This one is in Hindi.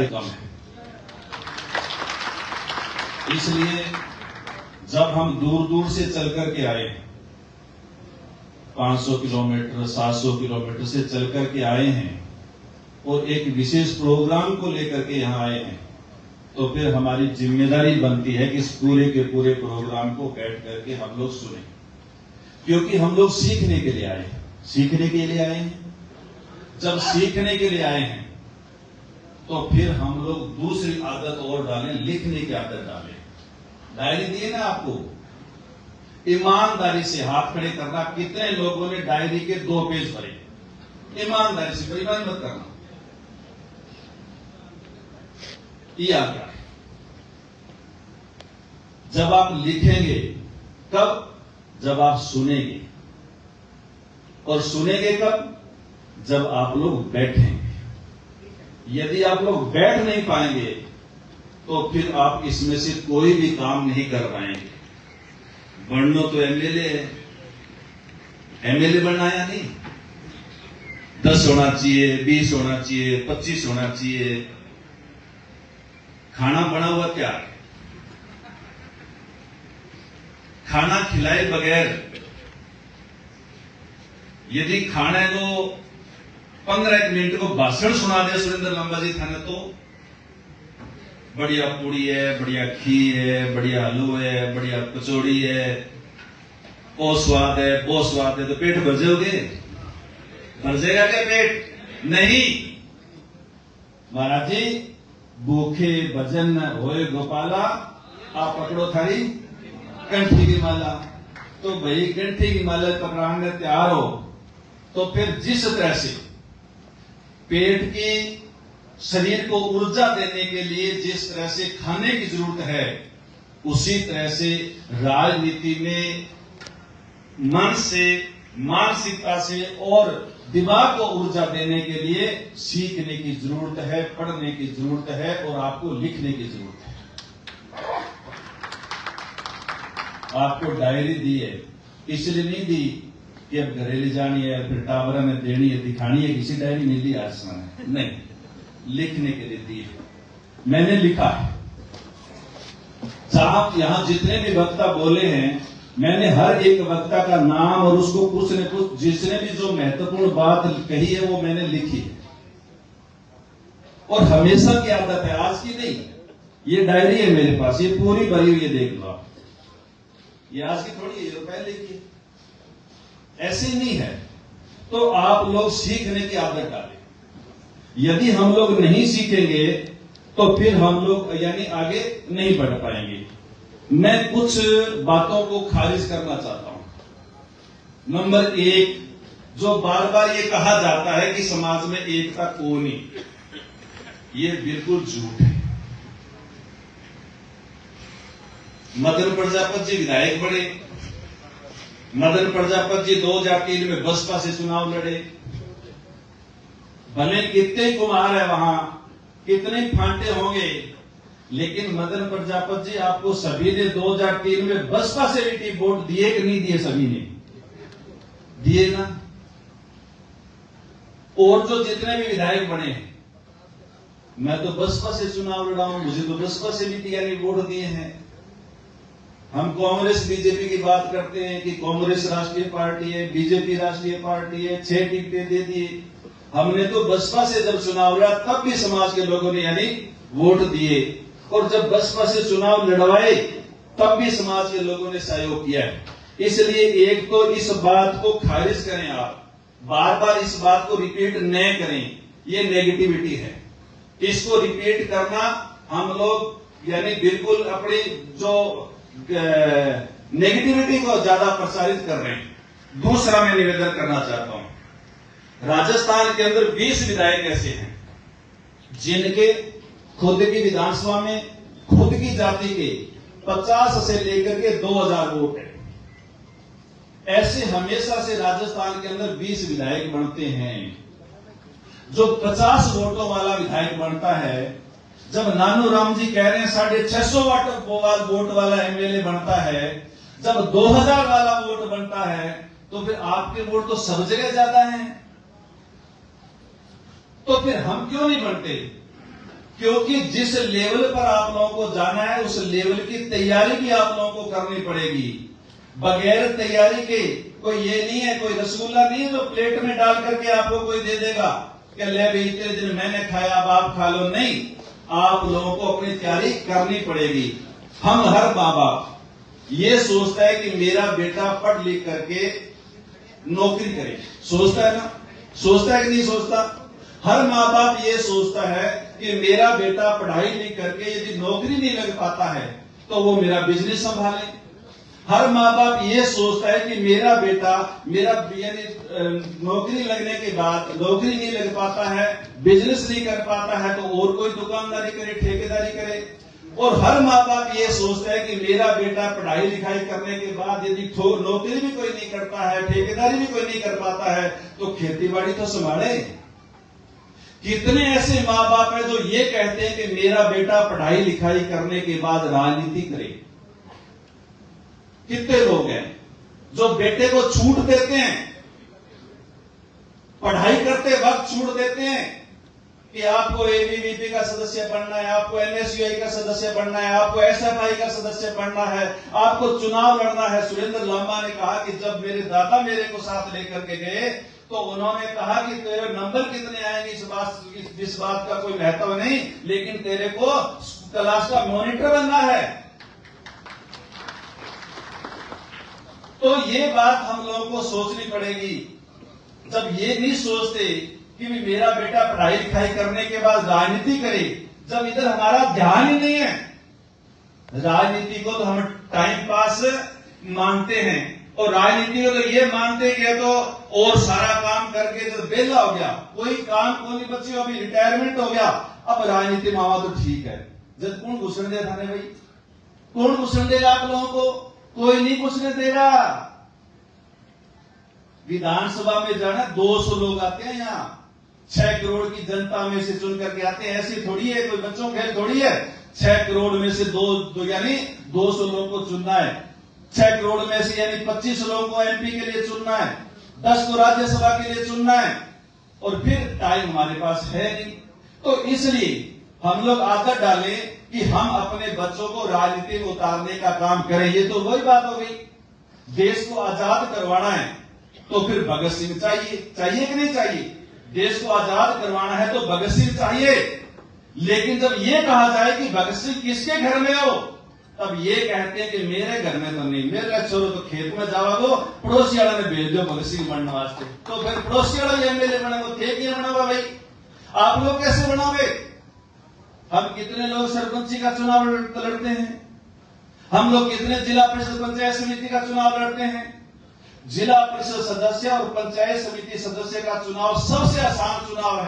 कम है। इसलिए जब हम दूर दूर से चल करके आए हैं, 500 किलोमीटर 700 किलोमीटर से चल करके आए हैं और एक विशेष प्रोग्राम को लेकर के यहाँ आए हैं, तो फिर हमारी जिम्मेदारी बनती है कि इस पूरे के पूरे प्रोग्राम को बैठ करके हम लोग सुने, क्योंकि हम लोग सीखने के लिए आए हैं। सीखने के लिए आए हैं। जब सीखने के लिए आए हैं तो फिर हम लोग दूसरी आदत और डालें, लिखने की आदत डालें। डायरी दी ना आपको, ईमानदारी से हाथ खड़े करना। कितने लोगों ने डायरी के 2 पेज भरे? ईमानदारी से, बेईमानी मत करना। ये आ गया। जब आप लिखेंगे कब? जब आप सुनेंगे। और सुनेंगे कब? जब आप लोग बैठेंगे। यदि आप लोग बैठ नहीं पाएंगे तो फिर आप इसमें से कोई भी काम नहीं कर पाएंगे। बनना तो एमएलए है, एमएलए बनना या नहीं? 10 होना चाहिए, 20 होना चाहिए, 25 होना चाहिए। खाना बना हुआ क्या? खाना खिलाए बगैर यदि खाने को 15 मिनट को भाषण सुना दे सुरेंद्र लांबा जी थाने, तो बढ़िया पूड़ी है, बढ़िया खीर है, बढ़िया हलवा है, बढ़िया कचौड़ी है, वो स्वाद है, वो स्वाद है, तो पेट भर जाओगे? भर जाएगा क्या पेट? नहीं। महाराज जी, भूखे भजन होए गोपाला, आप पकड़ो थारी कंठी की माला। तो भाई कंठी की माला पकड़ाने तैयार हो तो फिर जिस तरह से पेट की शरीर को ऊर्जा देने के लिए जिस तरह से खाने की जरूरत है, उसी तरह से राजनीति में मन से, मानसिकता से और दिमाग को ऊर्जा देने के लिए सीखने की जरूरत है, पढ़ने की जरूरत है और आपको लिखने की जरूरत है। आपको डायरी दी है, इसलिए नहीं दी कि अब घरेली जानी है, फिर टावरा में देनी है, दिखानी है, किसी डायरी नहीं दी आसमान है, नहीं, लिखने के लिए दी है। मैंने लिखा है। आप यहां जितने भी वक्ता बोले हैं, मैंने हर एक वक्ता का नाम और उसको कुछ न कुछ, जिसने भी जो महत्वपूर्ण बात कही है वो मैंने लिखी है। और हमेशा की आदत है, आज की नहीं। ये डायरी है मेरे पास, ये पूरी भरी हुई है, देख लो आप। ये आज की थोड़ी है, पहले की है। ऐसे नहीं है। तो आप लोग सीखने की आदत डालें। यदि हम लोग नहीं सीखेंगे तो फिर हम लोग यानी आगे नहीं बढ़ पाएंगे। मैं कुछ बातों को खारिज करना चाहता हूं। नंबर 1, जो बार बार ये कहा जाता है कि समाज में एकता को नहीं, ये बिल्कुल झूठ है। मदन प्रजापति जी विधायक बने। मदन प्रजापति जी 2003 में बसपा से चुनाव लड़े। भले कितने कुमार है वहां, कितने फांटे होंगे, लेकिन मदन प्रजापति जी आपको सभी ने 2003 में बसपा से भी वोट दिए कि नहीं दिए? सभी ने दिए ना। और जो जितने भी विधायक बने हैं, मैं तो बसपा से चुनाव लड़ा हूं, मुझे तो बसपा से भी यानी वोट दिए हैं। हम कांग्रेस बीजेपी की बात करते हैं कि कांग्रेस राष्ट्रीय पार्टी है, बीजेपी राष्ट्रीय पार्टी है, 6 टिकटें दे दिए। हमने तो बसपा से जब चुनाव लड़ा तब भी समाज के लोगों ने यानी वोट दिए, और जब बसपा से चुनाव लड़वाए तब भी समाज के लोगों ने सहयोग किया है। इसलिए एक तो इस बात को खारिज करें, आप बार बार इस बात को रिपीट न करें, ये नेगेटिविटी है। इसको रिपीट करना हम लोग यानी बिल्कुल अपनी जो नेगेटिविटी को ज्यादा प्रसारित कर रहे हैं। दूसरा मैं निवेदन करना चाहता हूं, राजस्थान के अंदर 20 विधायक ऐसे हैं जिनके खुद की विधानसभा में खुद की जाति के 50 से लेकर के 2000 वोट है। ऐसे हमेशा से राजस्थान के अंदर 20 विधायक बनते हैं। जो 50 वोटों वाला विधायक बनता है, जब नानू राम जी कह रहे हैं 650 वोट वाला एमएलए बनता है, जब 2000 वाला वोट बनता है, तो फिर आपके वोट तो सब जगह ज्यादा हैं। तो फिर हम क्यों नहीं बनते? क्योंकि जिस लेवल पर आप लोगों को जाना है उस लेवल की तैयारी भी आप लोगों को करनी पड़ेगी। बगैर तैयारी के कोई ये नहीं है, कोई रसगुल्ला नहीं है जो प्लेट में डाल करके आपको कोई दे देगा कि ले भाई इतने दिन मैंने खाया अब आप खा लो। नहीं, आप लोगों को अपनी तैयारी करनी पड़ेगी। हम हर माँ बाप ये सोचता है कि मेरा बेटा पढ़ लिख करके नौकरी करे, सोचता है ना? सोचता है कि नहीं सोचता? हर माँ बाप ये सोचता है कि मेरा बेटा पढ़ाई लिख करके यदि नौकरी नहीं लग पाता है तो वो मेरा बिजनेस संभाले। हर माँ बाप ये सोचता है कि मेरा बेटा यानी नौकरी लगने के बाद नौकरी नहीं लग पाता है, बिजनेस नहीं कर पाता है तो और कोई दुकानदारी करे, ठेकेदारी करे। और हर माँ बाप ये सोचता है कि मेरा बेटा पढ़ाई लिखाई करने के बाद यदि नौकरी भी कोई नहीं करता है, ठेकेदारी भी कोई नहीं कर पाता है तो खेती बाड़ी तो संभाले। कितने ऐसे माँ बाप हैं जो ये कहते हैं कि मेरा बेटा पढ़ाई लिखाई करने के बाद राजनीति करे। कितने लोग हैं जो बेटे को छूट देते हैं, पढ़ाई करते वक्त छूट देते हैं कि आपको एबीवीपी का सदस्य बनना है, आपको एनएसयूआई का सदस्य बनना है, आपको एसएफआई का सदस्य बनना है, आपको चुनाव लड़ना है। सुरेंद्र लांबा ने कहा कि जब मेरे दादा मेरे को साथ लेकर के गए तो उन्होंने कहा कि तेरे नंबर कितने आएंगे इस बात का कोई महत्व नहीं, लेकिन तेरे को क्लास का मॉनिटर बनना है। तो ये बात हम लोगों को सोचनी पड़ेगी। जब ये नहीं सोचते कि मेरा बेटा पढ़ाई लिखाई करने के बाद राजनीति करे, जब इधर हमारा ध्यान ही नहीं है, राजनीति को तो हम टाइम पास मानते हैं और राजनीति को तो ये मानते हैं कि तो और सारा काम करके जब बेला हो गया, कोई काम को नहीं बच्चे, अभी रिटायरमेंट हो गया, अब राजनीति में आवा तो ठीक है। जब कौन घुसने दे थाने भाई, कौन घुसने देगा आप लोगों को? कोई नहीं घुसने देगा। विधानसभा में जाना 200 लोग आते हैं, यहाँ 6 करोड़ की जनता में से चुन करके आते हैं। ऐसी थोड़ी है, कोई बच्चों खेल थोड़ी है। 6 करोड़ में से यानी 200 लोगों को चुनना है। 6 करोड़ में से यानी 25 लोगों को एमपी के लिए चुनना है, 10 को राज्यसभा के लिए चुनना है, और फिर टाइम हमारे पास है नहीं। तो इसलिए हम लोग आदत डालें कि हम अपने बच्चों को राजनीति में उतारने का काम करें। ये तो वही बात हो गई, देश को आजाद करवाना है तो फिर भगत सिंह चाहिए कि नहीं चाहिए? देश को आजाद करवाना है तो भगत सिंह चाहिए। लेकिन जब ये कहा जाए कि भगत सिंह किसके घर में हो, तब ये कहते हैं कि मेरे घर में तो नहीं, मेरे छोरो तो खेत में जावा दो, पड़ोसी वाला ने भेज दो भगत सिंह बनने वास्ते। तो फिर पड़ोसी वाला एमएलए बने, वो थे क्या बना हुआ भाई? आप लोग कैसे बनाओगे? हम कितने लोग सरपंची का चुनाव लड़ते हैं, हम लोग कितने जिला परिषद पंचायत समिति का चुनाव लड़ते हैं। जिला परिषद सदस्य और पंचायत समिति सदस्य का चुनाव सबसे आसान चुनाव है।